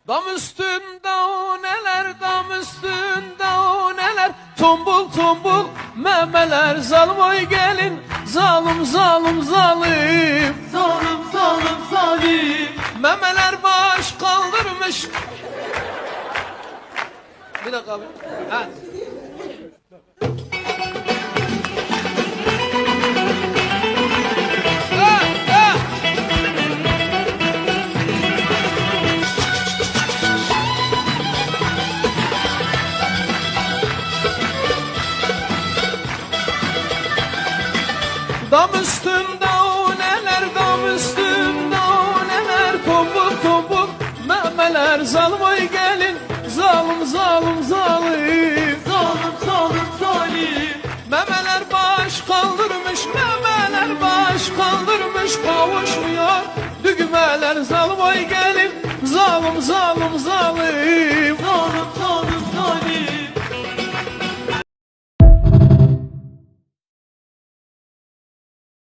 Dam üstünde o neler, dam üstünde o neler, tombul tombul memeler, zalim oy gelin, zalim zalim zalim. Zalim zalim zalim. Memeler baş kaldırmış. Bir dakika abi. Ha. Dam üstünde o neler, dam üstünde o neler, tombul tombul memeler, zalim oy gelin, zalim zalim zalim. Zalim zalim zalim. Memeler baş kaldırmış, memeler baş kaldırmış, kavuşmuyor düğmeler, zalim oy gelin, zalim zalim.